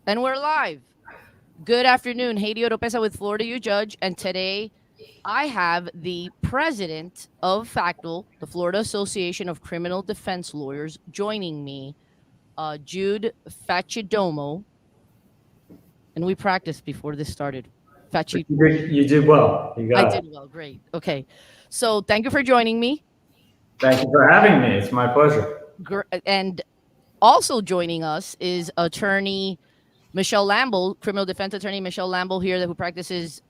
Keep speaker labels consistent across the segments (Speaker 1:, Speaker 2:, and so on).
Speaker 1: And we're live. Good afternoon. Haiti Oropesa with Florida You Judge. And today I have the president of FACDL, the Florida Association of Criminal Defense Lawyers, joining me, Jude Faccidomo. And we practiced before this started.
Speaker 2: You did well. You got
Speaker 1: I did well. Great. Okay. So thank you for joining me.
Speaker 2: Thank you for having me. It's my pleasure.
Speaker 1: And also joining us is attorney Michelle Lamble, criminal defense attorney Michelle Lamble here, who practices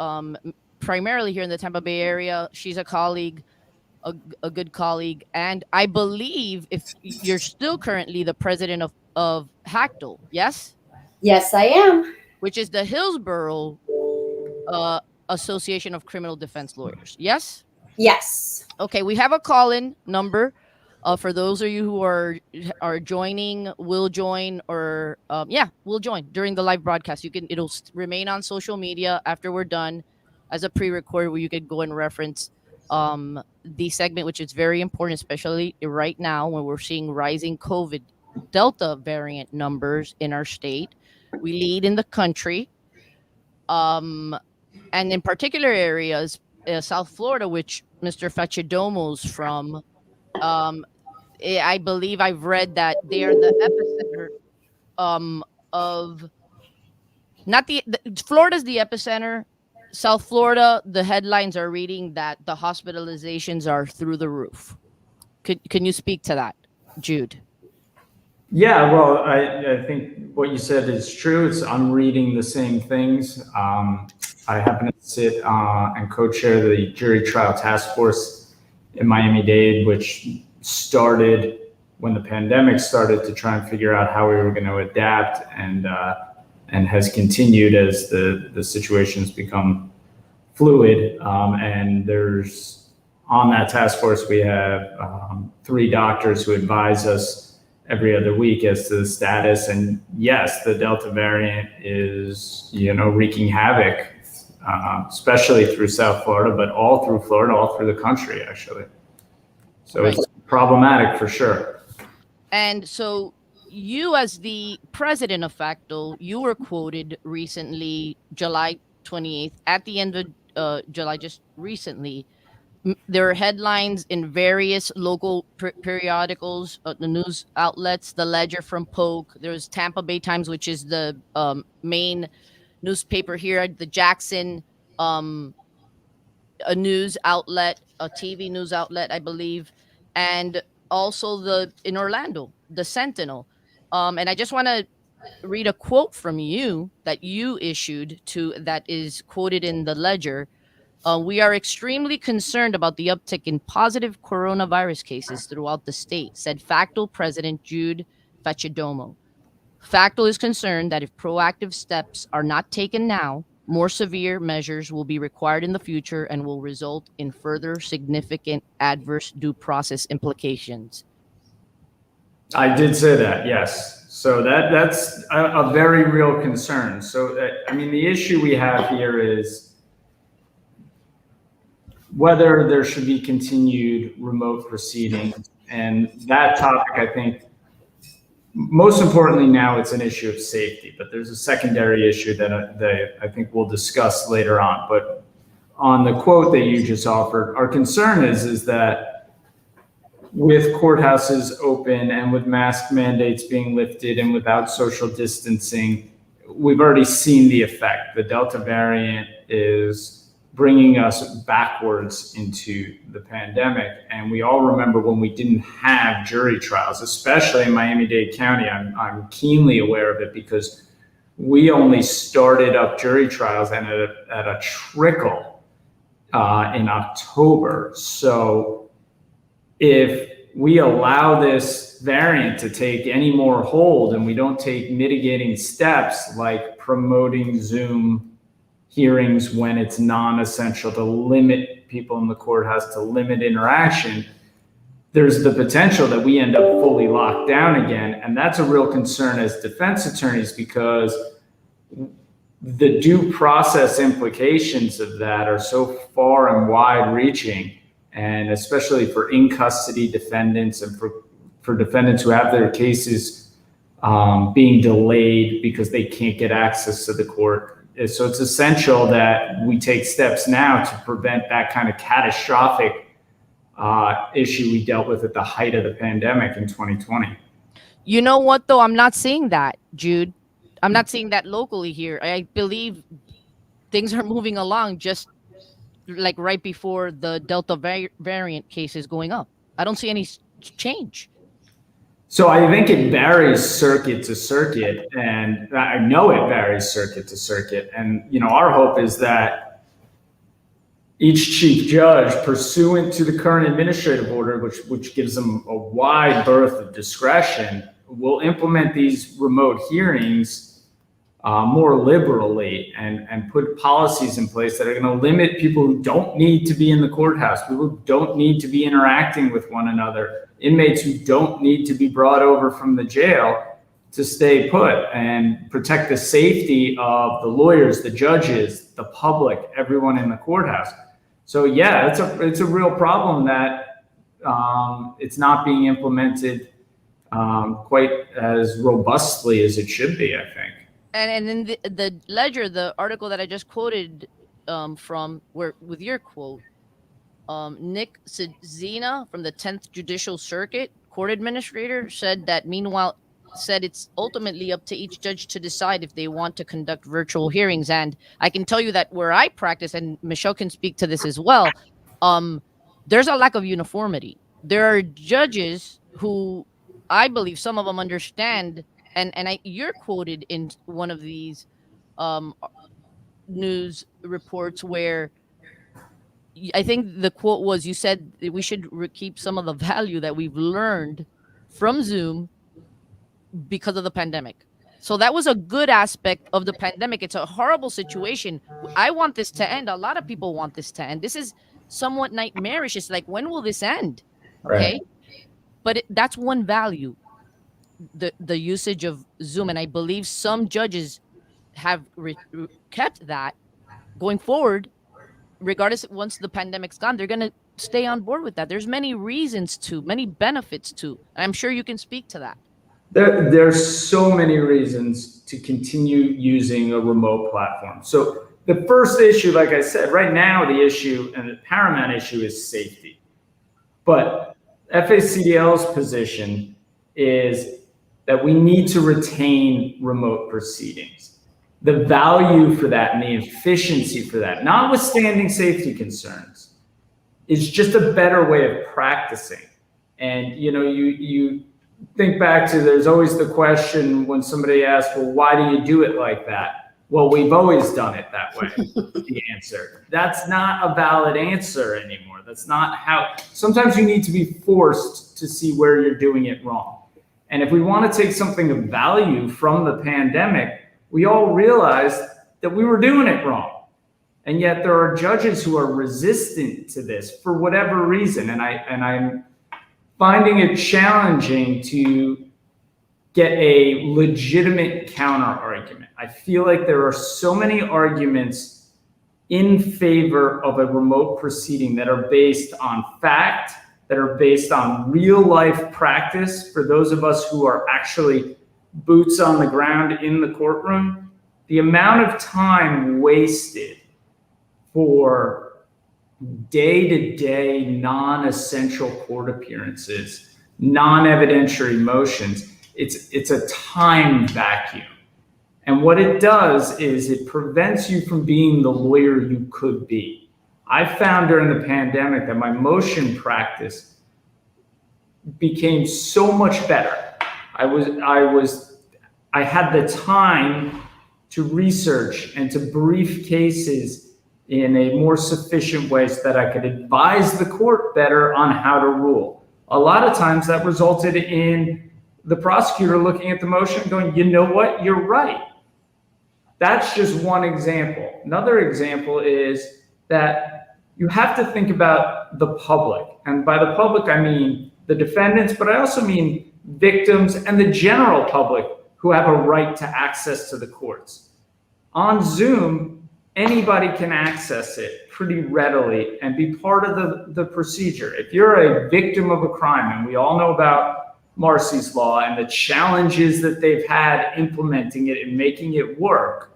Speaker 1: primarily here in the Tampa Bay area. She's a colleague, a good colleague. And I believe if you're still currently the president of FACDL, yes?
Speaker 3: Yes, I am.
Speaker 1: Which is the Hillsborough Association of Criminal Defense Lawyers, yes?
Speaker 3: Yes.
Speaker 1: Okay, we have a call-in number. For those of you who are joining, will join, or will join during the live broadcast. It'll remain on social media after we're done as a pre-record, where you could go and reference the segment, which is very important, especially right now when we're seeing rising COVID Delta variant numbers in our state. We lead in the country, and in particular areas, South Florida, which Mr. Faccidomo's from. I believe I've read that they are the epicenter of Florida's the epicenter. South Florida, the headlines are reading that the hospitalizations are through the roof. Can you speak to that, Jude?
Speaker 2: Yeah, well, I think what you said is true. I'm reading the same things. I happen to sit and co-chair the jury trial task force in Miami-Dade, which started when the pandemic started to try and figure out how we were going to adapt, and has continued as the situation's become fluid. And there's, on that task force, we have 3 doctors who advise us every other week as to the status. And yes, the Delta variant is, wreaking havoc, especially through South Florida, but all through Florida, all through the country, actually. So right. It's problematic for sure.
Speaker 1: And so you, as the president of FACDL, you were quoted recently, July 28th, at the end of July, just recently. There are headlines in various local periodicals, the news outlets, the Ledger from Polk. There's Tampa Bay Times, which is the main newspaper here, the Jackson, a news outlet, a TV news outlet, I believe, and also in Orlando, the Sentinel. And I just want to read a quote from you that you issued that is quoted in the Ledger. We are extremely concerned about the uptick in positive coronavirus cases throughout the state, said FACDL President Jude Faccidomo. FACDL is concerned that if proactive steps are not taken now, more severe measures will be required in the future and will result in further significant adverse due process implications.
Speaker 2: I did say that, yes. So that's a very real concern. So, the issue we have here is whether there should be continued remote proceedings. And that topic, I think, most importantly now, it's an issue of safety, but there's a secondary issue that I think we'll discuss later on. But on the quote that you just offered, our concern is that with courthouses open and with mask mandates being lifted and without social distancing, we've already seen the effect. The Delta variant is bringing us backwards into the pandemic. And we all remember when we didn't have jury trials, especially in Miami-Dade County. I'm keenly aware of it because we only started up jury trials and at a trickle in October. So if we allow this variant to take any more hold and we don't take mitigating steps like promoting Zoom hearings when it's non-essential, to limit people in the courthouse, to limit interaction, there's the potential that we end up fully locked down again. And that's a real concern as defense attorneys, because the due process implications of that are so far and wide reaching, and especially for in custody defendants and for defendants who have their cases being delayed because they can't get access to the court. So it's essential that we take steps now to prevent that kind of catastrophic issue we dealt with at the height of the pandemic in 2020.
Speaker 1: You know what, though? I'm not seeing that, Jude. I'm not seeing that locally here. I believe things are moving along just like right before the Delta variant case is going up. I don't see any change.
Speaker 2: So I think it varies circuit to circuit, and I know it varies circuit to circuit. And, you know, our hope is that each chief judge, pursuant to the current administrative order, which gives them a wide berth of discretion, will implement these remote hearings more liberally and put policies in place that are going to limit people who don't need to be in the courthouse, people who don't need to be interacting with one another, inmates who don't need to be brought over from the jail, to stay put and protect the safety of the lawyers, the judges, the public, everyone in the courthouse. So yeah, it's a real problem that it's not being implemented quite as robustly as it should be, I think.
Speaker 1: And in the Ledger, the article that I just quoted from, where with your quote, Nick Cedzina from the 10th Judicial Circuit Court Administrator said that, meanwhile, said it's ultimately up to each judge to decide if they want to conduct virtual hearings. And I can tell you that where I practice, and Michelle can speak to this as well, there's a lack of uniformity. There are judges who I believe some of them understand, and you're quoted in one of these news reports where I think the quote was, you said that we should keep some of the value that we've learned from Zoom because of the pandemic. So that was a good aspect of the pandemic. It's a horrible situation. I want this to end. A lot of people want this to end. This is somewhat nightmarish. It's like, when will this end? Okay.
Speaker 2: Right.
Speaker 1: But that's one value, the usage of Zoom. And I believe some judges have kept that going forward. Regardless, once the pandemic's gone, they're going to stay on board with that. There's many reasons to, many benefits to. I'm sure you can speak to that.
Speaker 2: There's so many reasons to continue using a remote platform. So the first issue, like I said, right now, the issue and the paramount issue is safety. But FACDL's position is that we need to retain remote proceedings. The value for that and the efficiency for that, notwithstanding safety concerns, is just a better way of practicing. And you think back to, there's always the question when somebody asks, well, why do you do it like that? Well, we've always done it that way. The answer. That's not a valid answer anymore. That's not how. Sometimes you need to be forced to see where you're doing it wrong. And if we want to take something of value from the pandemic, we all realized that we were doing it wrong. And yet there are judges who are resistant to this for whatever reason. And I'm finding it challenging to get a legitimate counter argument. I feel like there are so many arguments in favor of a remote proceeding that are based on fact, that are based on real life practice for those of us who are actually boots on the ground in the courtroom. The amount of time wasted for day-to-day non-essential court appearances, non-evidentiary motions, it's a time vacuum. And what it does is it prevents you from being the lawyer you could be. I found during the pandemic that my motion practice became so much better. I had the time to research and to brief cases in a more sufficient way so that I could advise the court better on how to rule. A lot of times that resulted in the prosecutor looking at the motion and going, you know what, you're right. That's just one example. Another example is that you have to think about the public. And by the public, I mean the defendants, but I also mean victims and the general public who have a right to access to the courts. On Zoom, anybody can access it pretty readily and be part of the procedure. If you're a victim of a crime, and we all know about Marcy's Law and the challenges that they've had implementing it and making it work,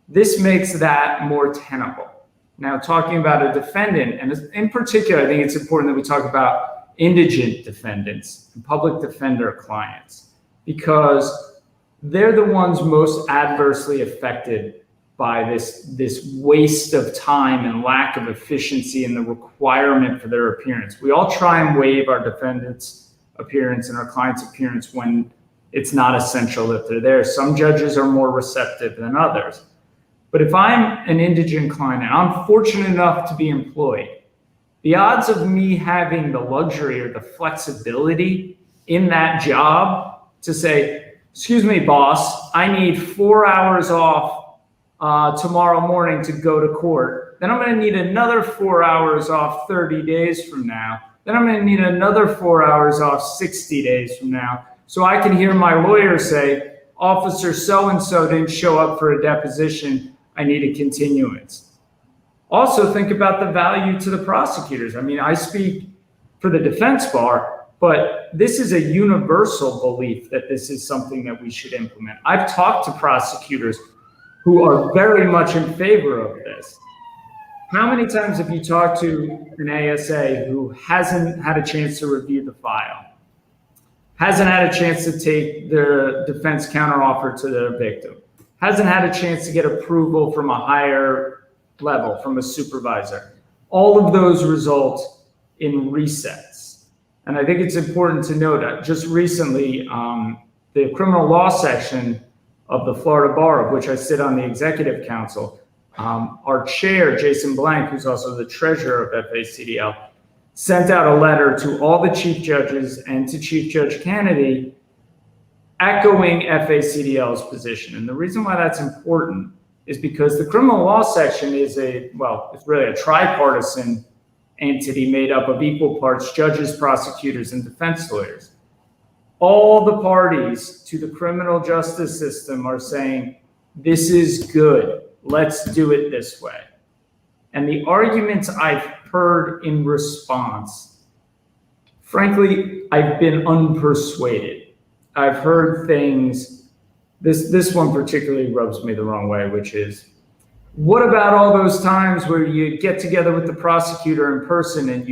Speaker 2: this makes that more tenable. Now, talking about a defendant, and in particular, I think it's important that we talk about indigent defendants and public defender clients, because they're the ones most adversely affected by this waste of time and lack of efficiency in the requirement for their appearance. We all try and waive our defendant's appearance and our client's appearance when it's not essential that they're there. Some judges are more receptive than others. But if I'm an indigent client and I'm fortunate enough to be employed, the odds of me having the luxury or the flexibility in that job to say, excuse me, boss, I need 4 hours off tomorrow morning to go to court. Then I'm going to need another 4 hours off 30 days from now. Then I'm going to need another 4 hours off 60 days from now. So I can hear my lawyer say, Officer so-and-so didn't show up for a deposition. I need a continuance. Also think about the value to the prosecutors. I mean, I speak for the defense bar, but this is a universal belief that this is something that we should implement. I've talked to prosecutors who are very much in favor of this. How many times have you talked to an ASA who hasn't had a chance to review the file, hasn't had a chance to take their defense counteroffer to their victim, hasn't had a chance to get approval from a higher level, from a supervisor? All of those result in resets. And I think it's important to note that just recently, the criminal law section of the Florida Bar, of which I sit on the executive council, our chair, Jason Blank, who's also the treasurer of FACDL, sent out a letter to all the chief judges and to Chief Judge Kennedy echoing FACDL's position. And the reason why that's important is because the criminal law section is it's really a tripartisan entity made up of equal parts judges, prosecutors, and defense lawyers. All the parties to the criminal justice system are saying, this is good, let's do it this way. And the arguments I've heard in response, frankly, I've been unpersuaded. I've heard things, this one particularly rubs me the wrong way, which is, what about all those times where you get together with the prosecutor in person and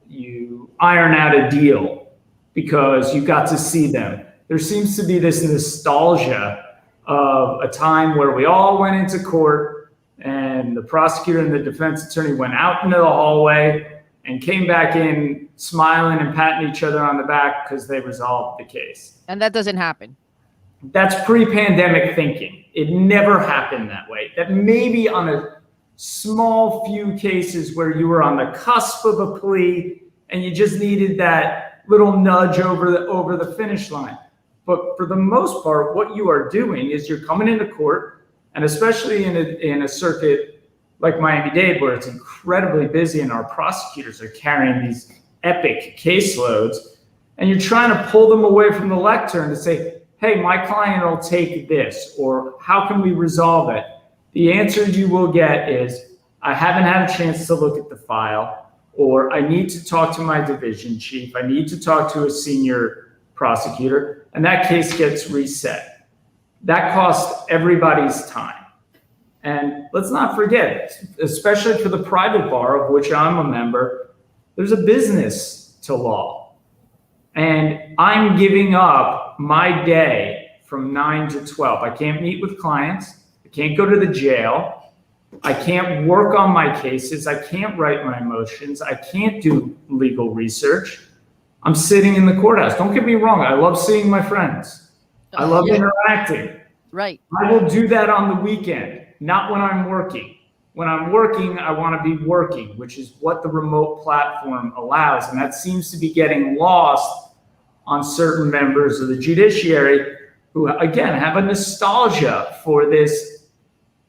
Speaker 2: you iron out a deal because you got to see them? There seems to be this nostalgia of a time where we all went into court and the prosecutor and the defense attorney went out into the hallway and came back in smiling and patting each other on the back because they resolved the case.
Speaker 1: And that doesn't happen.
Speaker 2: That's pre-pandemic thinking. It never happened that way. That maybe on a small few cases where you were on the cusp of a plea and you just needed that little nudge over the finish line. But for the most part, what you are doing is you're coming into court, and especially in a circuit like Miami-Dade, where it's incredibly busy and our prosecutors are carrying these epic caseloads, and you're trying to pull them away from the lectern to say, hey, my client will take this, or how can we resolve it? The answer you will get is, I haven't had a chance to look at the file, or I need to talk to my division chief, I need to talk to a senior prosecutor, and that case gets reset. That costs everybody's time. And let's not forget, especially for the private bar, of which I'm a member, there's a business to law. And I'm giving up my day from 9 to 12. I can't meet with clients. I can't go to the jail. I can't work on my cases. I can't write my motions. I can't do legal research. I'm sitting in the courthouse. Don't get me wrong. I love seeing my friends. I love interacting.
Speaker 1: Right.
Speaker 2: I will do that on the weekend, not when I'm working. When I'm working, I want to be working, which is what the remote platform allows. And that seems to be getting lost on certain members of the judiciary who, again, have a nostalgia for this,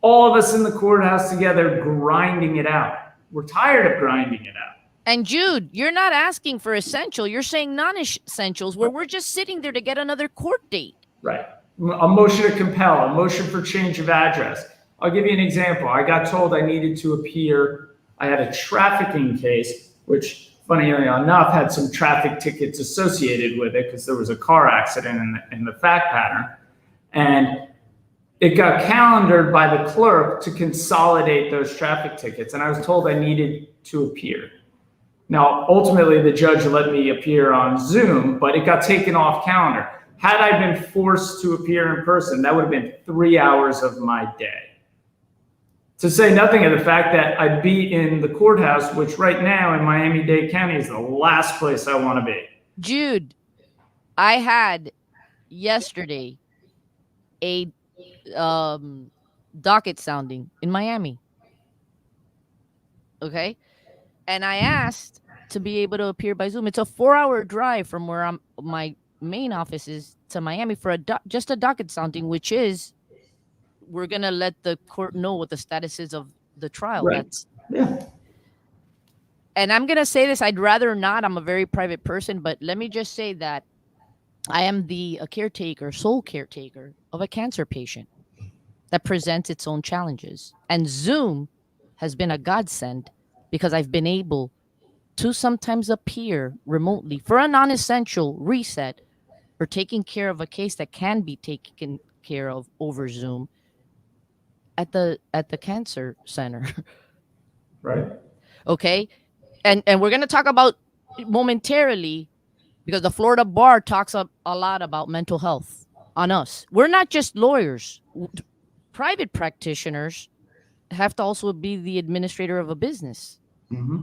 Speaker 2: all of us in the courthouse together grinding it out. We're tired of grinding it out.
Speaker 1: And Jude, you're not asking for essential. You're saying non-essentials, where we're just sitting there to get another court date.
Speaker 2: Right. A motion to compel, a motion for change of address. I'll give you an example. I got told I needed to appear. I had a trafficking case, which funny enough, had some traffic tickets associated with it because there was a car accident in the fact pattern. And it got calendared by the clerk to consolidate those traffic tickets. And I was told I needed to appear. Now, ultimately, the judge let me appear on Zoom, but it got taken off calendar. Had I been forced to appear in person, that would have been 3 hours of my day. To say nothing of the fact that I'd be in the courthouse, which right now in Miami-Dade County is the last place I want to be.
Speaker 1: Jude, I had yesterday a docket sounding in Miami. Okay? And I asked to be able to appear by Zoom. It's a 4-hour drive from where my main office is to Miami for just a docket sounding, which is we're going to let the court know what the status is of the trial.
Speaker 2: Right.
Speaker 1: And I'm going to say this, I'd rather not. I'm a very private person, but let me just say that I am sole caretaker of a cancer patient that presents its own challenges. And Zoom has been a godsend because I've been able to sometimes appear remotely for a non-essential reset or taking care of a case that can be taken care of over Zoom at the cancer center.
Speaker 2: Right.
Speaker 1: Okay. And we're going to talk about momentarily, because the Florida bar talks a lot about mental health on us. We're not just lawyers. Private practitioners have to also be the administrator of a business.
Speaker 2: Mm-hmm.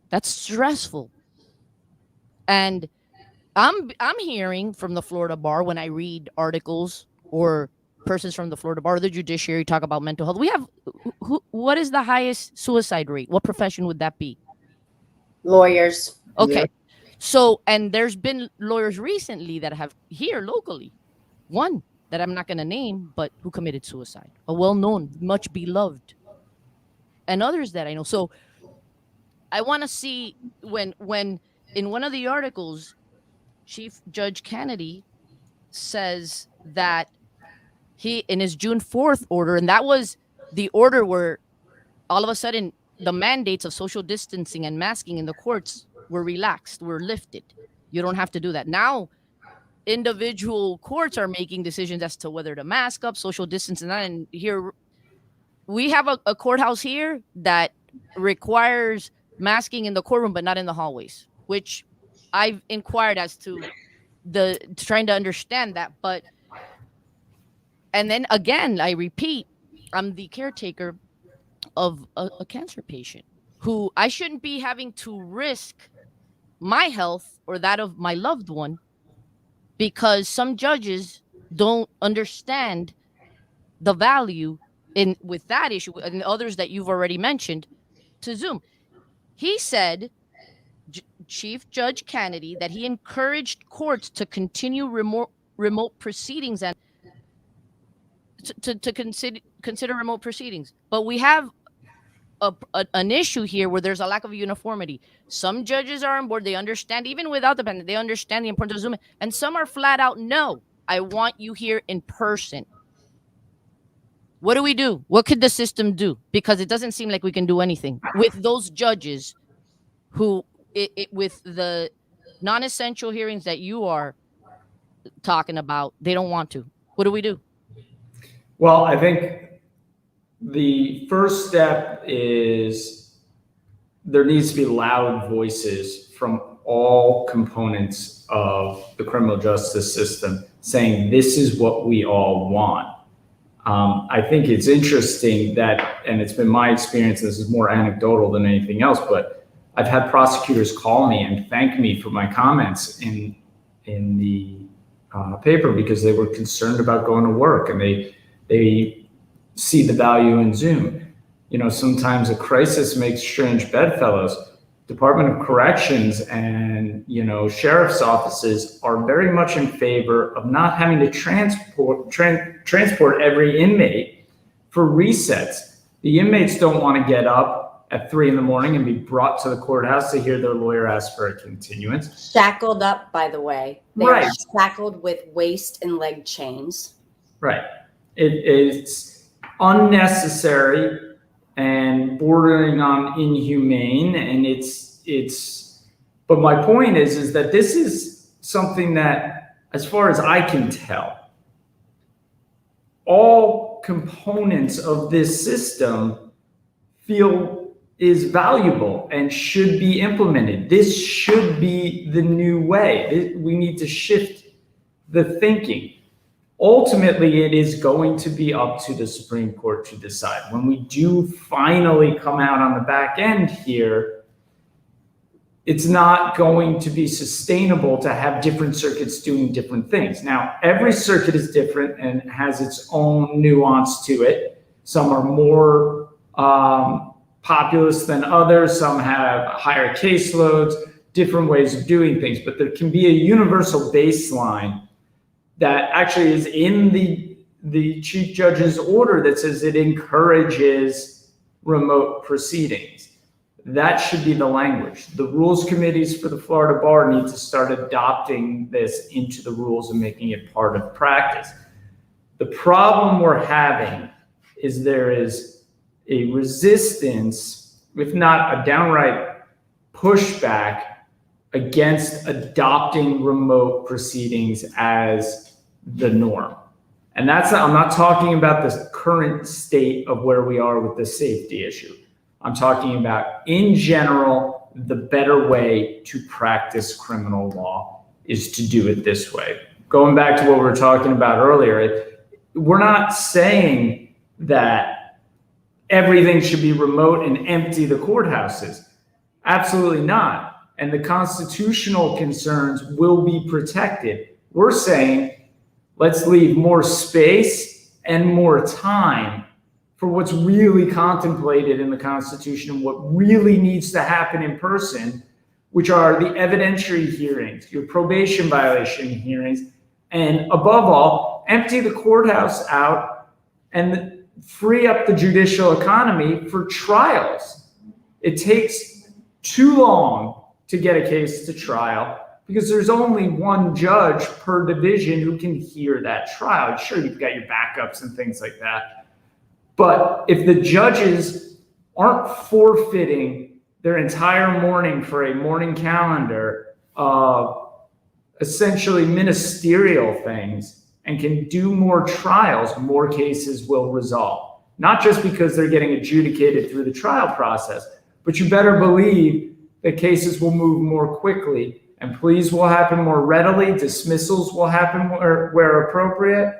Speaker 1: That's stressful. And I'm hearing from the Florida bar when I read articles or persons from the Florida bar or the judiciary talk about mental health. We have what is the highest suicide rate? What profession would that be?
Speaker 3: Lawyers.
Speaker 1: Okay.
Speaker 2: Yeah.
Speaker 1: So, and there's been lawyers recently that have here locally, one that I'm not going to name, but who committed suicide, a well-known, much beloved, and others that I know. So I want to see when in one of the articles, Chief Judge Kennedy says that he, in his June 4th order, and that was the order where all of a sudden the mandates of social distancing and masking in the courts were relaxed, were lifted. You don't have to do that. Now, individual courts are making decisions as to whether to mask up, social distance, and that. And here, we have a courthouse here that requires masking in the courtroom, but not in the hallways, which I've inquired as to trying to understand that. But, and then again, I repeat, I'm the caretaker of a cancer patient who I shouldn't be having to risk my health or that of my loved one because some judges don't understand the value in with that issue and others that you've already mentioned to Zoom. He said, Chief Judge Kennedy, that he encouraged courts to continue remote proceedings and to consider remote proceedings. But we have an issue here where there's a lack of uniformity. Some judges are on board. They understand, even without the pandemic, they understand the importance of Zoom. And some are flat out, no, I want you here in person. What do we do? What could the system do? Because it doesn't seem like we can do anything with those judges who, with the non-essential hearings that you are talking about, they don't want to. What do we do?
Speaker 2: Well, I think the first step is there needs to be loud voices from all components of the criminal justice system saying this is what we all want. I think it's interesting that, and it's been my experience, this is more anecdotal than anything else, but I've had prosecutors call me and thank me for my comments in the paper because they were concerned about going to work and they see the value in Zoom. You know, sometimes a crisis makes strange bedfellows. Department of Corrections and, you know, sheriff's offices are very much in favor of not having to transport every inmate for resets. The inmates don't want to get up at 3 a.m. and be brought to the courthouse to hear their lawyer ask for a continuance.
Speaker 3: Shackled up, by the way. They
Speaker 2: Right.
Speaker 3: are shackled with waist and leg chains.
Speaker 2: Right. It's unnecessary and bordering on inhumane, and it's but my point is that this is something that, as far as I can tell, all components of this system feel is valuable and should be implemented. This should be the new way. We need to shift the thinking. Ultimately, it is going to be up to the Supreme Court to decide. When we do finally come out on the back end here, it's not going to be sustainable to have different circuits doing different things. Now, every circuit is different and has its own nuance to it. Some are more populous than others. Some have higher caseloads, different ways of doing things, but there can be a universal baseline that actually is in the Chief Judge's order that says it encourages remote proceedings. That should be the language. The rules committees for the Florida Bar need to start adopting this into the rules and making it part of practice. The problem we're having is there is a resistance, if not a downright pushback, against adopting remote proceedings as the norm. And I'm not talking about the current state of where we are with the safety issue. I'm talking about, in general, the better way to practice criminal law is to do it this way. Going back to what we were talking about earlier, we're not saying that everything should be remote and empty the courthouses. Absolutely not. And the constitutional concerns will be protected. We're saying, let's leave more space and more time for what's really contemplated in the Constitution and what really needs to happen in person, which are the evidentiary hearings, your probation violation hearings, and above all, empty the courthouse out and free up the judicial economy for trials. It takes too long to get a case to trial because there's only one judge per division who can hear that trial. Sure, you've got your backups and things like that. But if the judges aren't forfeiting their entire morning for a morning calendar of essentially ministerial things and can do more trials, more cases will resolve. Not just because they're getting adjudicated through the trial process, but you better believe that cases will move more quickly and pleas will happen more readily. Dismissals will happen where appropriate.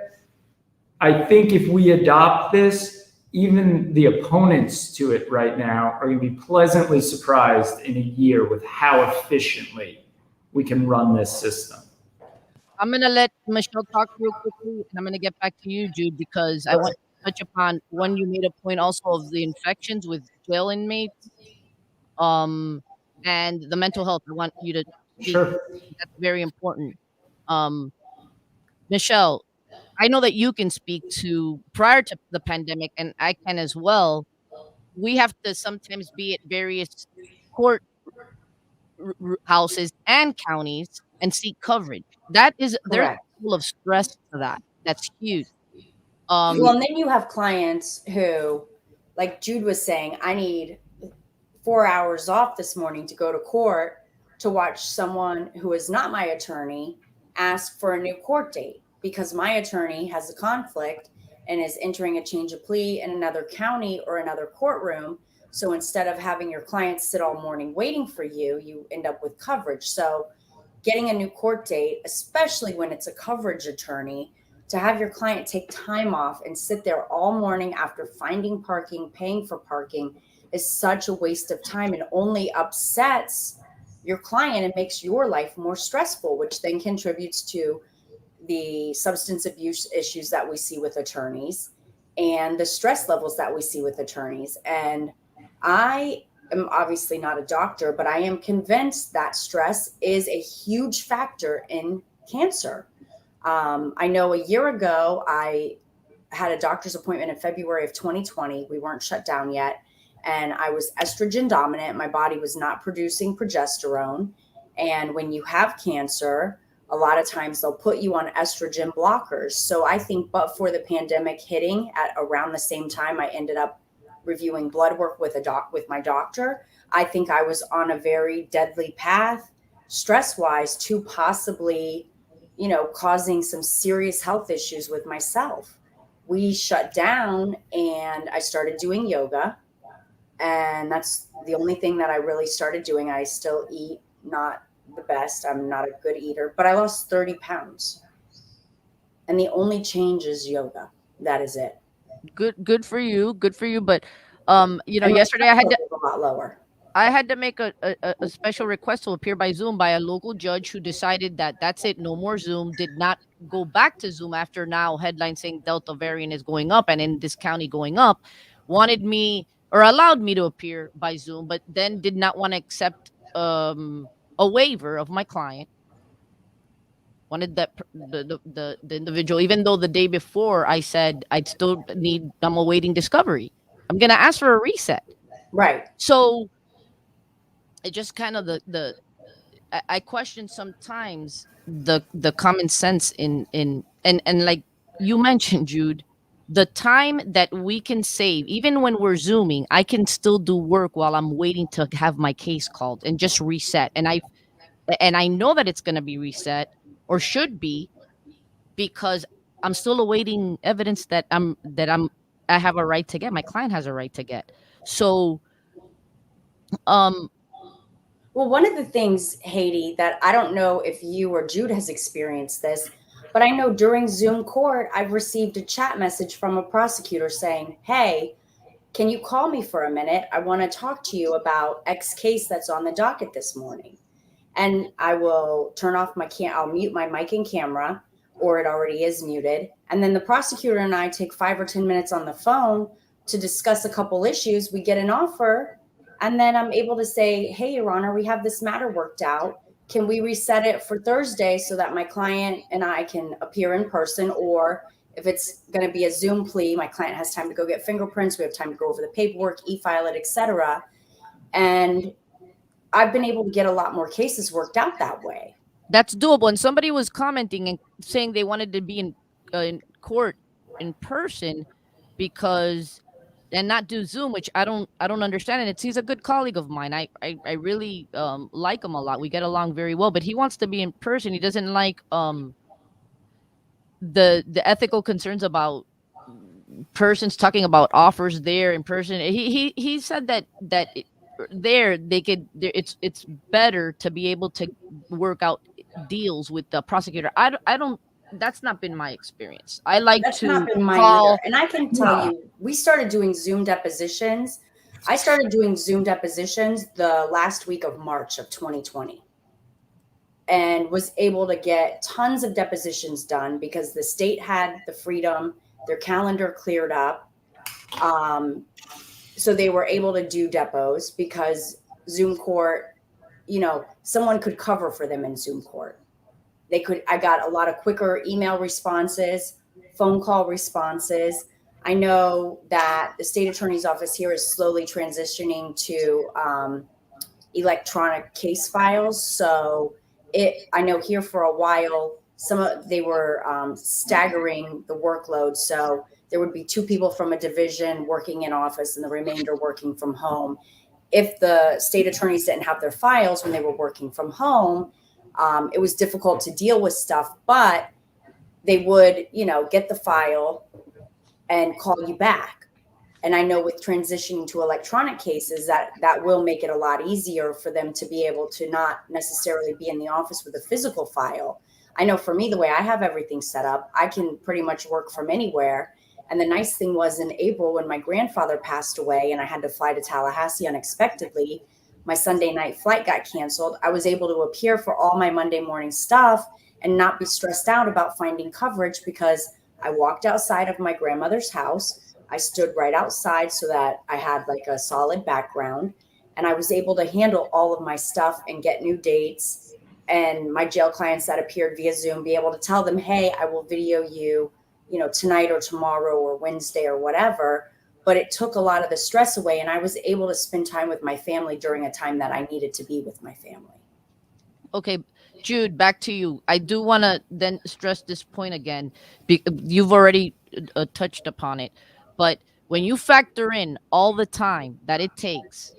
Speaker 2: I think if we adopt this, even the opponents to it right now are going to be pleasantly surprised in a year with how efficiently we can run this system.
Speaker 1: I'm going to let Michelle talk real quickly, and I'm going to get back to you, Jude, because I want to touch upon when you made a point also of the infections with jail inmates. And the mental health. I want you to speak.
Speaker 2: Sure.
Speaker 1: That's very important. Michelle, I know that you can speak to prior to the pandemic, and I can as well. We have to sometimes be at various court houses and counties and seek coverage. That is, there's a level of stress to that. That's huge.
Speaker 3: Well, and then you have clients who, like Jude was saying, I need 4 hours off this morning to go to court to watch someone who is not my attorney ask for a new court date because my attorney has a conflict and is entering a change of plea in another county or another courtroom. So instead of having your client sit all morning waiting for you, you end up with coverage. So getting a new court date, especially when it's a coverage attorney, to have your client take time off and sit there all morning after finding parking, paying for parking, is such a waste of time and only upsets your client and makes your life more stressful, which then contributes to the substance abuse issues that we see with attorneys and the stress levels that we see with attorneys. And I am obviously not a doctor, but I am convinced that stress is a huge factor in cancer. I know a year ago, I had a doctor's appointment in February of 2020. We weren't shut down yet. And I was estrogen dominant. My body was not producing progesterone. And when you have cancer, a lot of times they'll put you on estrogen blockers. So I think, but for the pandemic hitting at around the same time, I ended up reviewing blood work with with my doctor, I think I was on a very deadly path, stress-wise, to possibly, causing some serious health issues with myself. We shut down and I started doing yoga. And that's the only thing that I really started doing. I still eat not the best. I'm not a good eater, but I lost 30 pounds. And the only change is yoga. That is it.
Speaker 1: Good for you. Good for you. But
Speaker 3: And my
Speaker 1: yesterday
Speaker 3: stress level is a lot lower.
Speaker 1: I had to make a special request to appear by Zoom by a local judge who decided that that's it, no more Zoom, did not go back to Zoom after now headlines saying Delta variant is going up and in this county going up, wanted me or allowed me to appear by Zoom, but then did not want to accept a waiver of my client. Wanted that the individual, even though the day before I said I'm awaiting discovery. I'm gonna ask for a reset.
Speaker 3: Right.
Speaker 1: So it just kind of I question sometimes the common sense in and like you mentioned, Jude, the time that we can save, even when we're zooming, I can still do work while I'm waiting to have my case called and just reset. And I know that it's going to be reset or should be, because I'm still awaiting evidence that I have a right to get, my client has a right to get. So um
Speaker 3: well, one of the things, Haiti, that I don't know if you or Jude has experienced this, but I know during Zoom court, I've received a chat message from a prosecutor saying, "Hey, can you call me for a minute? I want to talk to you about X case that's on the docket this morning." And I will turn off I'll mute my mic and camera, or it already is muted. And then the prosecutor and I take 5 or 10 minutes on the phone to discuss a couple issues. We get an offer. And then I'm able to say, "Hey, Your Honor, we have this matter worked out. Can we reset it for Thursday so that my client and I can appear in person? Or if it's going to be a Zoom plea, my client has time to go get fingerprints. We have time to go over the paperwork, e-file it, etc." And I've been able to get a lot more cases worked out that way.
Speaker 1: That's doable. And somebody was commenting and saying they wanted to be in court in person because and not do Zoom, which I don't understand. And he's a good colleague of mine. I really like him a lot. We get along very well, but he wants to be in person. He doesn't like the ethical concerns about persons talking about offers there in person. He said that it's better to be able to work out deals with the prosecutor. I don't that's not been my experience. I like
Speaker 3: That's
Speaker 1: to
Speaker 3: not been mine
Speaker 1: call
Speaker 3: either. And I can tell you, we started doing Zoom depositions. I started doing Zoom depositions the last week of March of 2020 and was able to get tons of depositions done because the state had the freedom, their calendar cleared up. So they were able to do depots because Zoom court, someone could cover for them in Zoom court. I got a lot of quicker email responses, phone call responses. I know that the state attorney's office here is slowly transitioning to electronic case files. So I know here for a while, they were staggering the workload. So there would be 2 people from a division working in office and the remainder working from home. If the state attorneys didn't have their files when they were working from home, it was difficult to deal with stuff, but they would, get the file and call you back. And I know with transitioning to electronic cases, that will make it a lot easier for them to be able to not necessarily be in the office with a physical file. I know for me, the way I have everything set up, I can pretty much work from anywhere. And the nice thing was in April, when my grandfather passed away and I had to fly to Tallahassee unexpectedly, my Sunday night flight got canceled. I was able to appear for all my Monday morning stuff and not be stressed out about finding coverage because I walked outside of my grandmother's house. I stood right outside so that I had like a solid background, and I was able to handle all of my stuff and get new dates. And my jail clients that appeared via Zoom, be able to tell them, "Hey, I will video you, tonight or tomorrow or Wednesday or whatever." But it took a lot of the stress away, and I was able to spend time with my family during a time that I needed to be with my family.
Speaker 1: Okay, Jude, back to you. I do want to then stress this point again. You've already touched upon it, but when you factor in all the time that it takes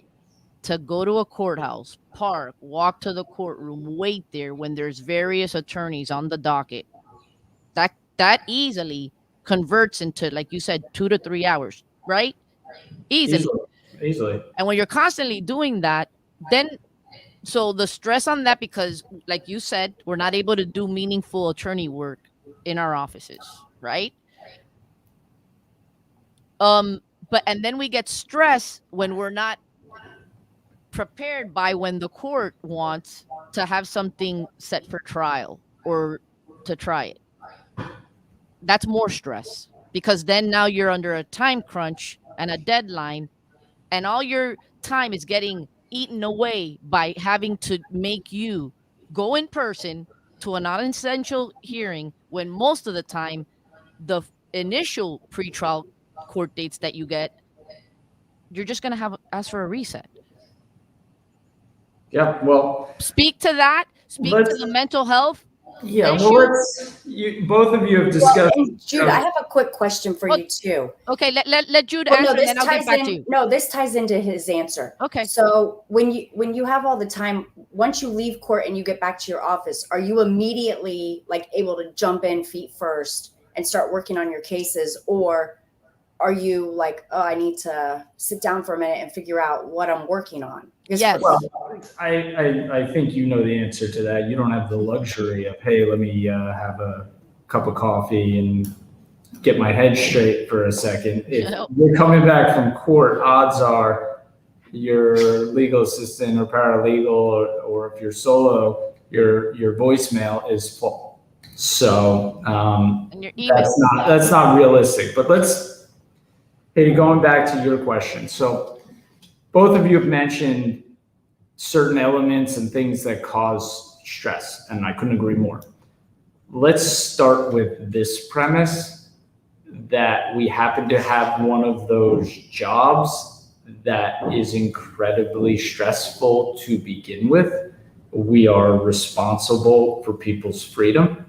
Speaker 1: to go to a courthouse, park, walk to the courtroom, wait there when there's various attorneys on the docket, that easily converts into, like you said, 2 to 3 hours, right? Easily.
Speaker 2: Easily.
Speaker 1: And when you're constantly doing that, then so the stress on that, because like you said, we're not able to do meaningful attorney work in our offices, right? But and then we get stress when we're not prepared by when the court wants to have something set for trial or to try it. That's more stress, because then now you're under a time crunch and a deadline, and all your time is getting eaten away by having to make you go in person to a non-essential hearing, when most of the time the initial pretrial court dates that you get, you're just going to have ask for a reset.
Speaker 2: Yeah, well,
Speaker 1: Speak to that. Speak to the mental health.
Speaker 2: Yeah,
Speaker 1: issue.
Speaker 2: well, both of you have discussed.
Speaker 3: Well, Jude, I have a quick question for you too.
Speaker 1: Okay, let Jude answer, and then I'll get back to you.
Speaker 3: No, this ties into his answer.
Speaker 1: Okay.
Speaker 3: So when you have all the time, once you leave court and you get back to your office, are you immediately like able to jump in feet first and start working on your cases, or are you like, oh, I need to sit down for a minute and figure out what I'm working on?
Speaker 1: Yes.
Speaker 2: Well, I think you know the answer to that. You don't have the luxury of, hey, let me have a cup of coffee and get my head straight for a second. If you're coming back from court, odds are your legal assistant or paralegal, or if you're solo, your voicemail is full. So
Speaker 1: and your email.
Speaker 2: that's not realistic. But going back to your question. So both of you have mentioned certain elements and things that cause stress, and I couldn't agree more. Let's start with this premise that we happen to have one of those jobs that is incredibly stressful to begin with. We are responsible for people's freedom.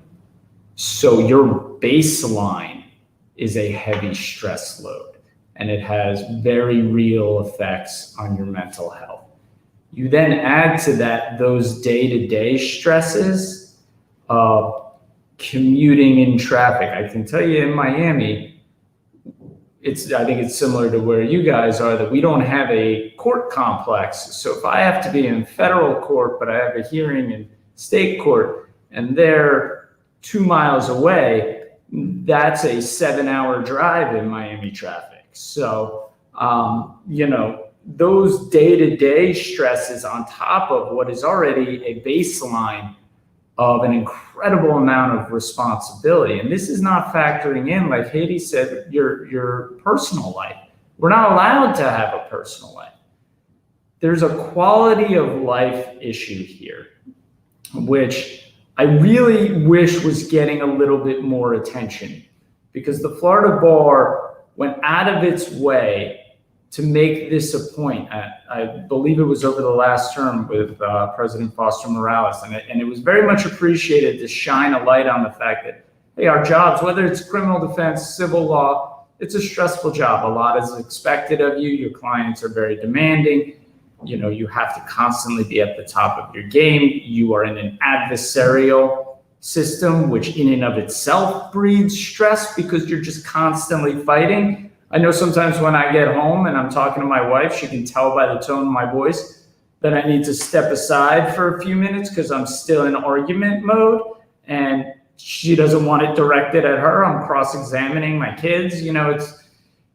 Speaker 2: So your baseline is a heavy stress load, and it has very real effects on your mental health. You then add to that those day-to-day stresses of commuting in traffic. I can tell you in Miami, I think it's similar to where you guys are, that we don't have a court complex. So if I have to be in federal court, but I have a hearing in state court and they're 2 miles away, that's a 7-hour drive in Miami traffic. So, those day-to-day stresses on top of what is already a baseline of an incredible amount of responsibility. And this is not factoring in, like Haiti said, your personal life. We're not allowed to have a personal life. There's a quality of life issue here, which I really wish was getting a little bit more attention, because the Florida bar went out of its way to make this a point. I believe it was over the last term with President Foster Morales, and it was very much appreciated to shine a light on the fact that, hey, our jobs, whether it's criminal defense, civil law, it's a stressful job. A lot is expected of you. Your clients are very demanding. You have to constantly be at the top of your game. You are in an adversarial system, which in and of itself breeds stress because you're just constantly fighting. I know sometimes when I get home and I'm talking to my wife, she can tell by the tone of my voice that I need to step aside for a few minutes because I'm still in argument mode, and she doesn't want it directed at her. I'm cross-examining my kids.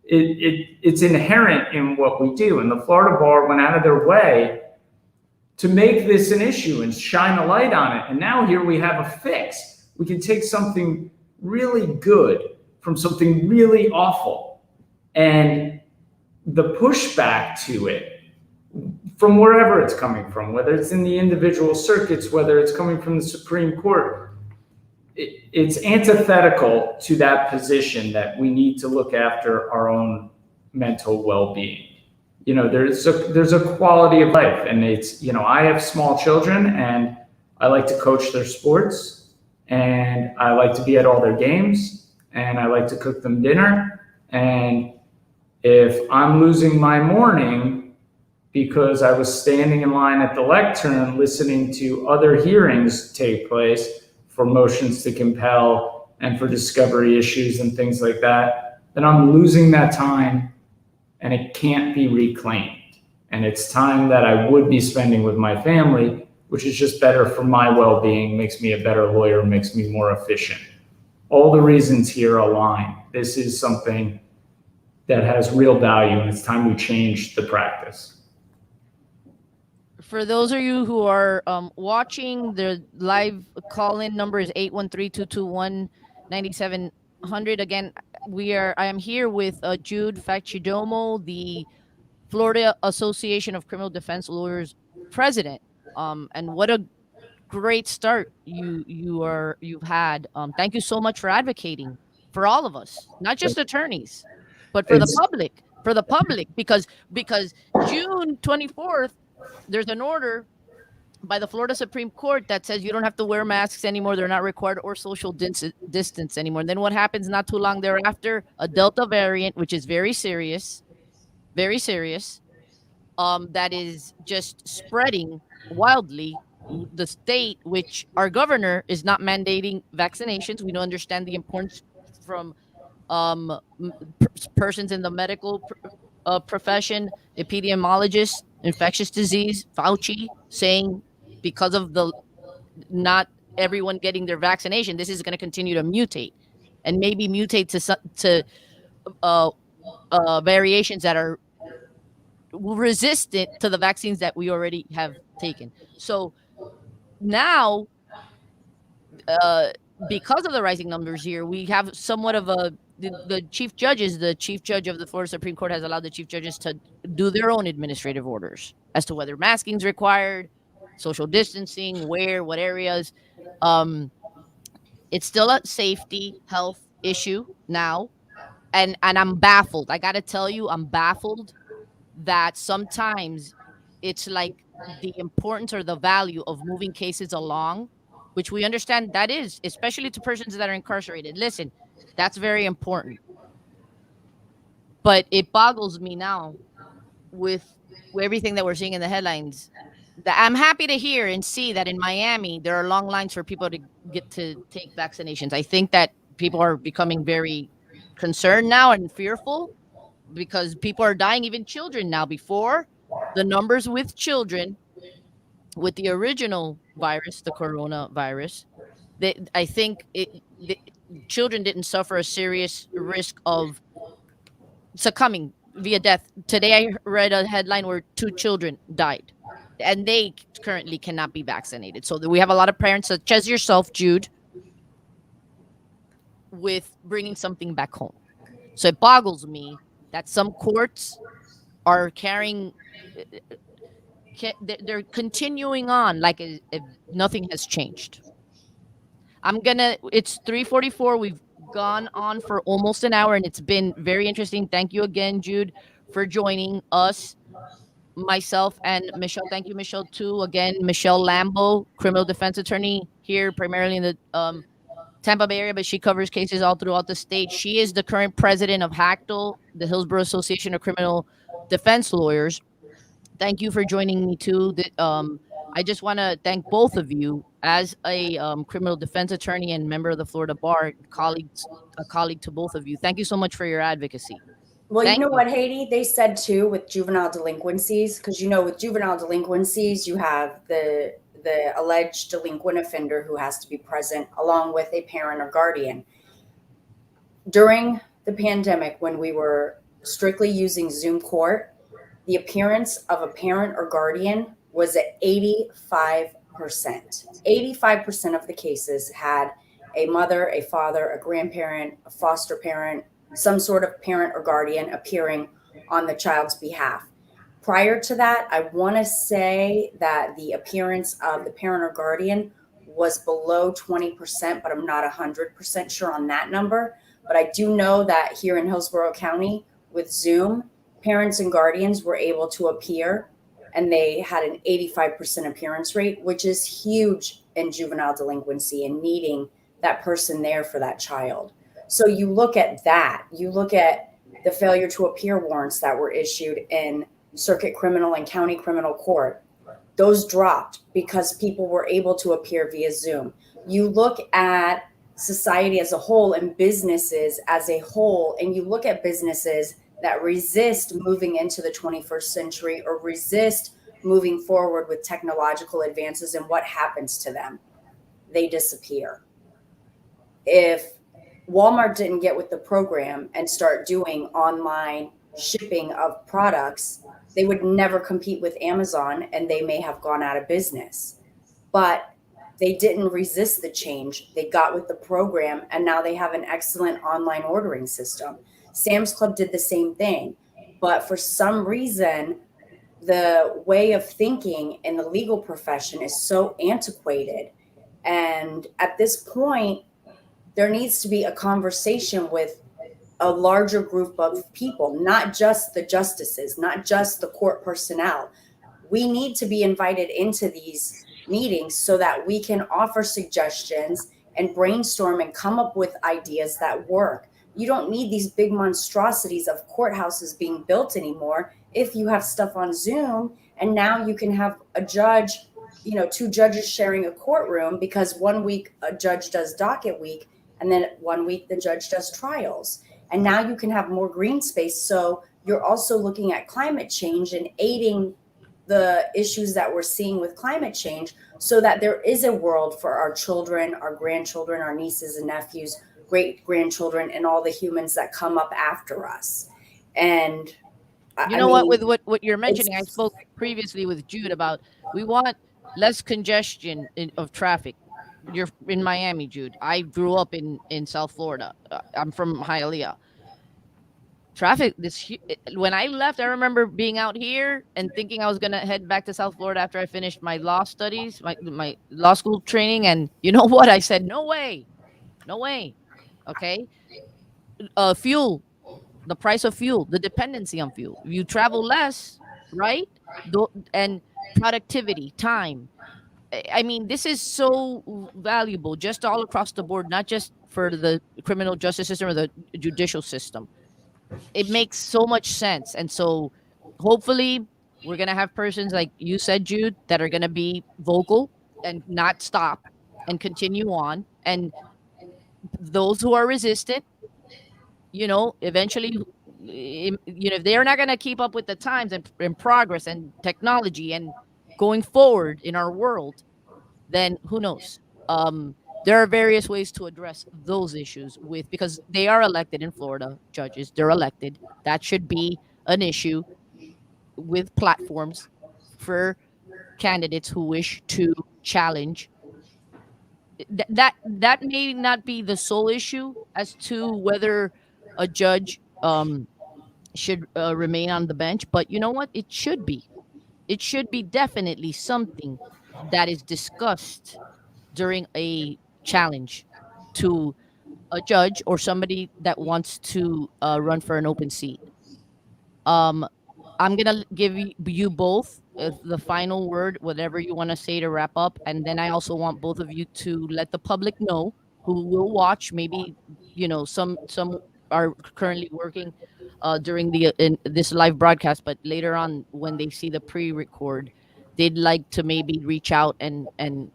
Speaker 2: It's inherent in what we do. And the Florida bar went out of their way to make this an issue and shine a light on it. And now here we have a fix. We can take something really good from something really awful. And the pushback to it, from wherever it's coming from, whether it's in the individual circuits, whether it's coming from the Supreme Court, it's antithetical to that position that we need to look after our own mental well-being. There's a quality of life, and it's, I have small children and I like to coach their sports, and I like to be at all their games, and I like to cook them dinner. And If I'm losing my morning because I was standing in line at the lectern listening to other hearings take place for motions to compel and for discovery issues and things like that, then I'm losing that time and it can't be reclaimed. And it's time that I would be spending with my family, which is just better for my well-being, makes me a better lawyer, makes me more efficient. All the reasons here align. This is something that has real value, and it's time we change the practice.
Speaker 1: For those of you who are watching, the live call-in number is 813-221-9700. Again, I am here with Jude Faccidomo, the Florida Association of Criminal Defense Lawyers president. And what a great start you've had. Thank you so much for advocating for all of us, not just attorneys, but for the public. Because June 24th, there's an order by the Florida Supreme Court that says you don't have to wear masks anymore. They're not required, or social distance anymore. And then what happens not too long thereafter? A Delta variant, which is very serious, that is just spreading wildly. The state, which our governor is not mandating vaccinations. We don't understand the importance from persons in the medical profession, epidemiologists, infectious disease, Fauci saying because of the not everyone getting their vaccination, this is going to continue to mutate and maybe mutate to variations that are resistant to the vaccines that we already have taken. So now, because of the rising numbers here, we have somewhat of the chief judge of the Florida Supreme Court has allowed the chief judges to do their own administrative orders as to whether masking is required, social distancing, where, what areas. It's still a safety, health issue now. And I'm baffled. I got to tell you, I'm baffled that sometimes it's like the importance or the value of moving cases along, which we understand that is, especially to persons that are incarcerated. Listen, that's very important. But it boggles me now with everything that we're seeing in the headlines. That I'm happy to hear and see that in Miami, there are long lines for people to get to take vaccinations. I think that people are becoming very concerned now and fearful because people are dying, even children now. Before, the numbers with children with the original virus, the coronavirus, I think children didn't suffer a serious risk of succumbing via death. Today, I read a headline where 2 children died, and they currently cannot be vaccinated. So we have a lot of parents, such as yourself, Jude, with bringing something back home. So it boggles me that some courts are they're continuing on like if nothing has changed. It's 3:44. We've gone on for almost an hour and it's been very interesting. Thank you again, Jude, for joining us. Myself and Michelle. Thank you, Michelle, too. Again, Michelle Lambo, criminal defense attorney here, primarily in the Tampa Bay area, but she covers cases all throughout the state. She is the current president of FACDL, the Hillsborough Association of Criminal Defense Lawyers. Thank you for joining me, too. I just want to thank both of you as a criminal defense attorney and member of the Florida Bar, a colleague to both of you. Thank you so much for your advocacy.
Speaker 3: Well, you know what, Haiti, they said too with juvenile delinquencies, because with juvenile delinquencies, you have the alleged delinquent offender who has to be present along with a parent or guardian. During the pandemic, when we were strictly using Zoom court, the appearance of a parent or guardian was at 85%. 85% of the cases had a mother, a father, a grandparent, a foster parent, some sort of parent or guardian appearing on the child's behalf. Prior to that, I want to say that the appearance of the parent or guardian was below 20%, but I'm not 100% sure on that number. But I do know that here in Hillsborough County with Zoom, parents and guardians were able to appear and they had an 85% appearance rate, which is huge in juvenile delinquency and needing that person there for that child. So you look at that, you look at the failure to appear warrants that were issued in circuit criminal and county criminal court. Those dropped because people were able to appear via Zoom. You look at society as a whole and businesses as a whole, and you look at businesses that resist moving into the 21st century or resist moving forward with technological advances, and what happens to them? They disappear. If Walmart didn't get with the program and start doing online shipping of products, they would never compete with Amazon, and they may have gone out of business. But they didn't resist the change. They got with the program, and now they have an excellent online ordering system. Sam's Club did the same thing. But for some reason, the way of thinking in the legal profession is so antiquated. And at this point, there needs to be a conversation with a larger group of people, not just the justices, not just the court personnel. We need to be invited into these meetings so that we can offer suggestions and brainstorm and come up with ideas that work. You don't need these big monstrosities of courthouses being built anymore if you have stuff on Zoom, and now you can have a judge, two judges sharing a courtroom, because 1 week a judge does docket week, and then 1 week the judge does trials. And now you can have more green space. So you're also looking at climate change and aiding the issues that we're seeing with climate change, so that there is a world for our children, our grandchildren, our nieces and nephews, great grandchildren, and all the humans that come up after us. And
Speaker 1: with what you're mentioning, I spoke previously with Jude about, we want less congestion of traffic. You're in Miami, Jude. I grew up in South Florida. I'm from Hialeah. Traffic, when I left, I remember being out here and thinking I was going to head back to South Florida after I finished my law studies, my law school training. And you know what? I said, no way. Okay. Fuel, the price of fuel, the dependency on fuel. You travel less, right? And productivity, time. I mean, this is so valuable just all across the board, not just for the criminal justice system or the judicial system. It makes so much sense. And so hopefully we're going to have persons like you said, Jude, that are going to be vocal and not stop and continue on. And those who are resistant, eventually, if they're not going to keep up with the times and progress and technology and going forward in our world, then who knows? There are various ways to address those issues because they are elected in Florida, judges. They're elected. That should be an issue with platforms for candidates who wish to challenge. That may not be the sole issue as to whether a judge should remain on the bench, but you know what? It should be. It should be definitely something that is discussed during a challenge to a judge or somebody that wants to run for an open seat. I'm going to give you both the final word, whatever you want to say to wrap up. And then I also want both of you to let the public know who will watch. Maybe, some are currently working during this live broadcast, but later on when they see the pre-record, they'd like to maybe reach out and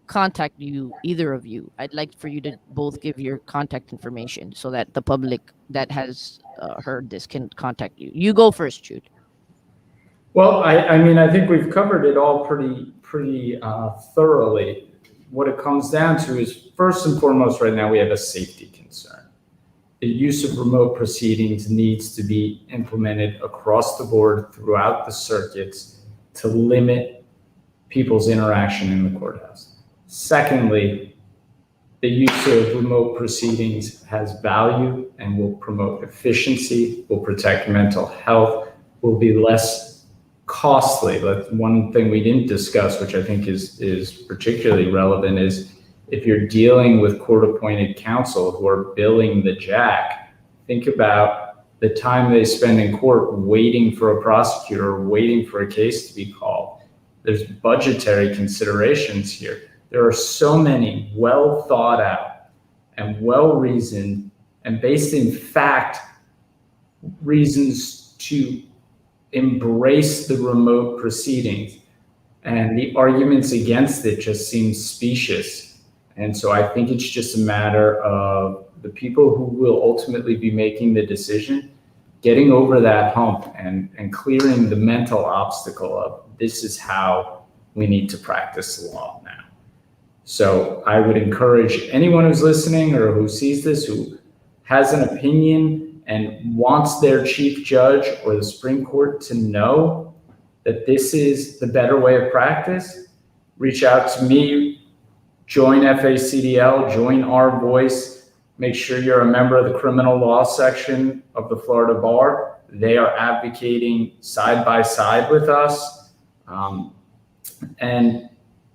Speaker 1: contact you, either of you. I'd like for you to both give your contact information so that the public that has heard this can contact you. You go first, Jude.
Speaker 2: Well, I think we've covered it all pretty thoroughly. What it comes down to is, first and foremost, right now we have a safety concern. The use of remote proceedings needs to be implemented across the board throughout the circuits to limit people's interaction in the courthouse. Secondly, the use of remote proceedings has value and will promote efficiency, will protect mental health, will be less costly. But one thing we didn't discuss, which I think is particularly relevant, is if you're dealing with court-appointed counsel who are billing the jack, think about the time they spend in court waiting for a prosecutor, waiting for a case to be called. There's budgetary considerations here. There are so many well thought out and well reasoned and based in fact reasons to embrace the remote proceedings, and the arguments against it just seem specious. And so I think it's just a matter of the people who will ultimately be making the decision getting over that hump and clearing the mental obstacle of this is how we need to practice law now. So I would encourage anyone who's listening or who sees this, who has an opinion and wants their chief judge or the Supreme Court to know that this is the better way of practice, reach out to me, join FACDL, join our voice. Make sure you're a member of the criminal law section of the Florida Bar. They are advocating side by side with us. And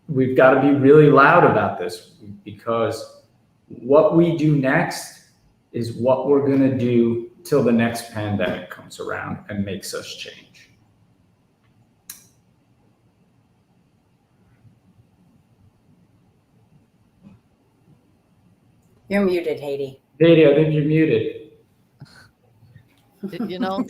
Speaker 2: we've got to be really loud about this, because what we do next is what we're going to do till the next pandemic comes around and makes us change.
Speaker 3: You're muted, Haiti.
Speaker 2: Haiti, I think you're muted.
Speaker 1: You know,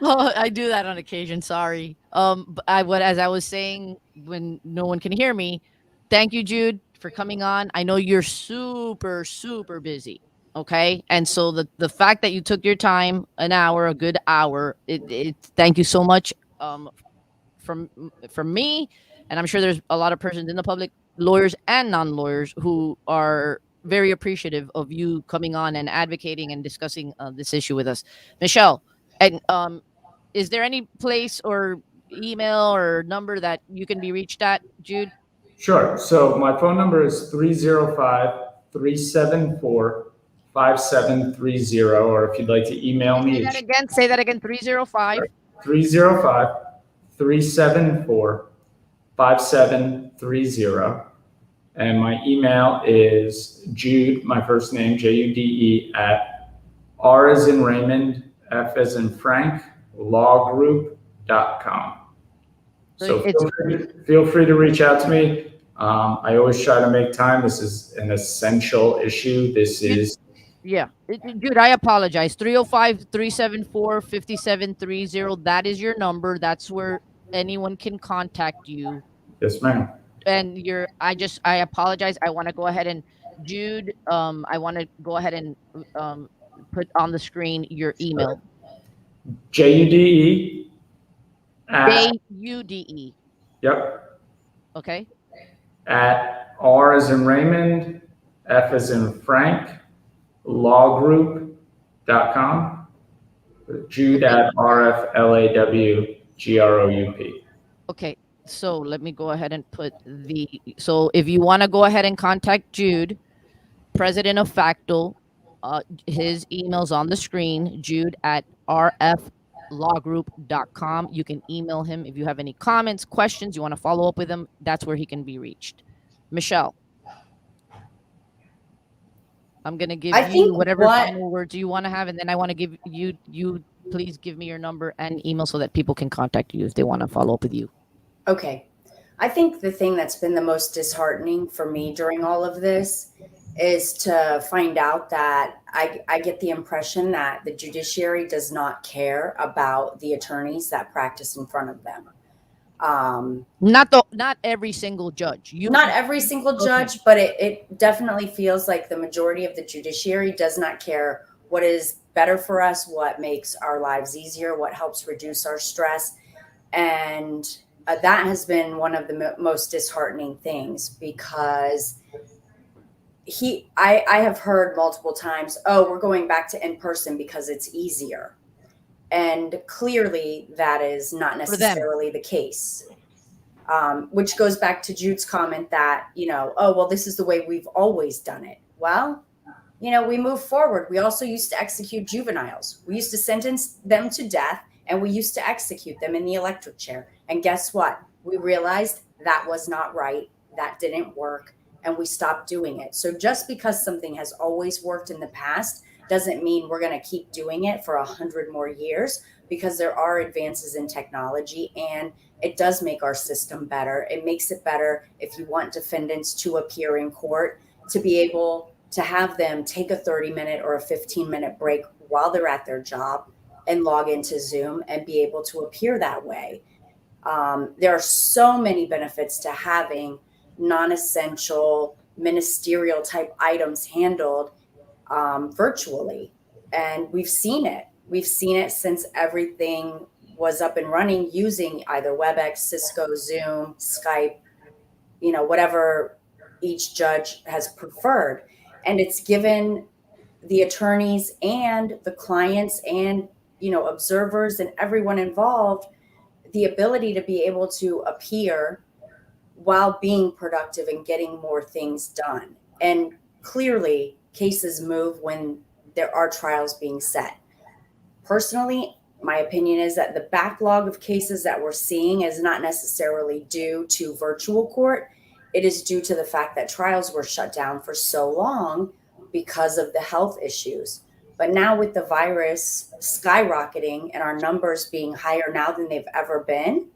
Speaker 1: oh, I do that on occasion. Sorry. But as I was saying, when no one can hear me, thank you, Jude, for coming on. I know you're super, super busy. Okay. And so the fact that you took your time, an hour, a good hour, thank you so much. From me, and I'm sure there's a lot of persons in the public, lawyers and non-lawyers, who are very appreciative of you coming on and advocating and discussing this issue with us. Michelle, and is there any place or email or number that you can be reached at, Jude?
Speaker 2: Sure. So my phone number is 305-374-5730, or if you'd like to email me.
Speaker 1: Say that again, 305.
Speaker 2: 305-374-5730. And my email is Jude, my first name, JUDE, at R as in Raymond, F as in Frank, lawgroup.com. So feel free to reach out to me. I always try to make time. This is an essential issue.
Speaker 1: Yeah. Dude, I apologize. 305-374-5730. That is your number. That's where anyone can contact you.
Speaker 2: Yes, ma'am.
Speaker 1: And I apologize. I want to go ahead and Jude, I want to go ahead and put on the screen your email.
Speaker 2: JUDE.
Speaker 1: JUDE.
Speaker 2: Yep.
Speaker 1: Okay.
Speaker 2: At R as in Raymond, F as in Frank, lawgroup.com. Jude at RFLAWGROUP.
Speaker 1: Okay. So let me go ahead and so if you want to go ahead and contact Jude, president of FACDL, his email's on the screen, Jude at rflawgroup.com. You can email him if you have any comments, questions, you want to follow up with him. That's where he can be reached. Michelle, I'm going to give you whatever final words you want to have, and then I want to give you please give me your number and email so that people can contact you if they want to follow up with you.
Speaker 3: Okay. I think the thing that's been the most disheartening for me during all of this is to find out that I get the impression that the judiciary does not care about the attorneys that practice in front of them.
Speaker 1: Not every single judge.
Speaker 3: Not every single judge, but it definitely feels like the majority of the judiciary does not care what is better for us, what makes our lives easier, what helps reduce our stress. And that has been one of the most disheartening things, because I have heard multiple times, oh, we're going back to in person because it's easier. And clearly that is not necessarily the case. Which goes back to Jude's comment that, oh, well, this is the way we've always done it. Well, we move forward. We also used to execute juveniles. We used to sentence them to death, and we used to execute them in the electric chair. And guess what? We realized that was not right. That didn't work. And we stopped doing it. So just because something has always worked in the past doesn't mean we're going to keep doing it for 100 more years, because there are advances in technology, and it does make our system better. It makes it better if you want defendants to appear in court, to be able to have them take a 30-minute or a 15-minute break while they're at their job and log into Zoom and be able to appear that way. There are so many benefits to having non-essential ministerial type items handled virtually. And we've seen it. We've seen it since everything was up and running using either WebEx, Cisco, Zoom, Skype, whatever each judge has preferred. And it's given the attorneys and the clients and, observers and everyone involved the ability to be able to appear while being productive and getting more things done. And clearly, cases move when there are trials being set. Personally, my opinion is that the backlog of cases that we're seeing is not necessarily due to virtual court. It is due to the fact that trials were shut down for so long because of the health issues. But now with the virus skyrocketing and our numbers being higher now than they've ever been,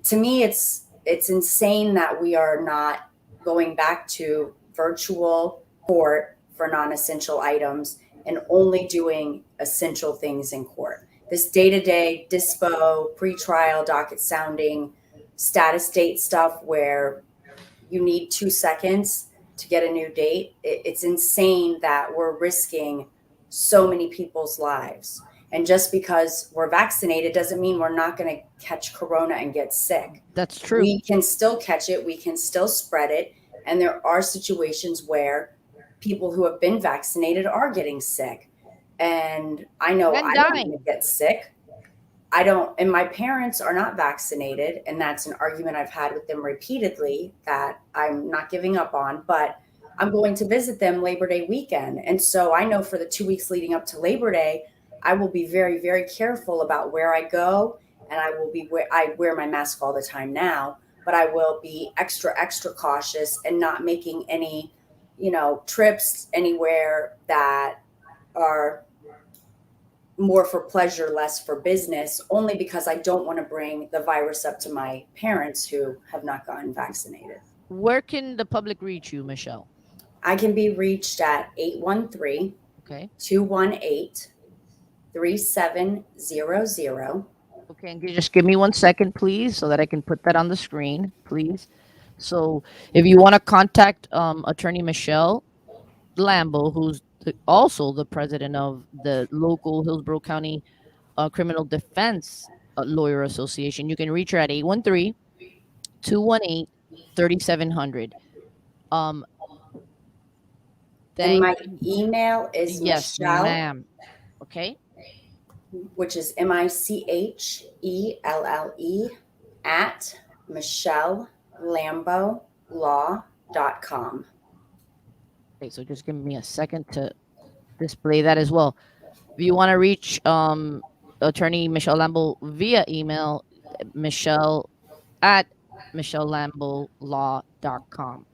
Speaker 3: to me, it's insane that we are not going back to virtual court for non-essential items and only doing essential things in court. This day-to-day dispo, pre-trial, docket sounding, status date stuff where you need 2 seconds to get a new date. It's insane that we're risking so many people's lives. And just because we're vaccinated doesn't mean we're not going to catch corona and get sick.
Speaker 1: That's true.
Speaker 3: We can still catch it. We can still spread it. And there are situations where people who have been vaccinated are getting sick. And I know I don't want to get sick. And my parents are not vaccinated. And that's an argument I've had with them repeatedly that I'm not giving up on, but I'm going to visit them Labor Day weekend. And so I know for the 2 weeks leading up to Labor Day, I will be very, very careful about where I go. And I wear my mask all the time now, but I will be extra, extra cautious and not making any, trips anywhere that are more for pleasure, less for business, only because I don't want to bring the virus up to my parents who have not gotten vaccinated.
Speaker 1: Where can the public reach you, Michelle?
Speaker 3: I can be reached at 813-218-3700.
Speaker 1: Okay, and just give me 1 second, please, so that I can put that on the screen, please. So if you want to contact Attorney Michelle Lambo, who's also the president of the local Hillsborough County Criminal Defense Lawyer Association, you can reach her at 813-218-3700.
Speaker 3: And my email is Michelle,
Speaker 1: ma'am. Okay.
Speaker 3: Which is MICHELLE at michellelambeaulaw.com.
Speaker 1: Okay, so just give me a second to display that as well. If you want to reach Attorney Michelle Lambo via email, Michelle at michellelambeaulaw.com.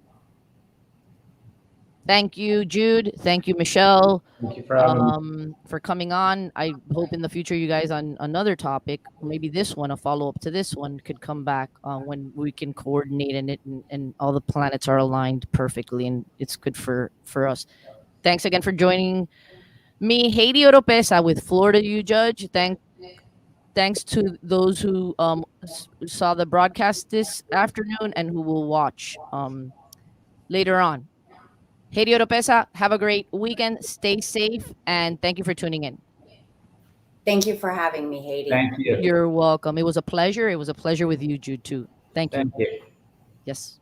Speaker 1: Thank you, Jude. Thank you, Michelle.
Speaker 2: Thank you for having me.
Speaker 1: For coming on. I hope in the future you guys on another topic, maybe this one, a follow-up to this one, could come back when we can coordinate and all the planets are aligned perfectly and it's good for us. Thanks again for joining me, Haiti Oropesa with Florida You Judge. Thanks to those who saw the broadcast this afternoon and who will watch later on. Haiti Oropesa, have a great weekend. Stay safe, and thank you for tuning in.
Speaker 3: Thank you for having me, Haiti.
Speaker 2: Thank you.
Speaker 1: You're welcome. It was a pleasure. It was a pleasure with you, Jude, too. Thank you.
Speaker 2: Thank you.
Speaker 1: Yes.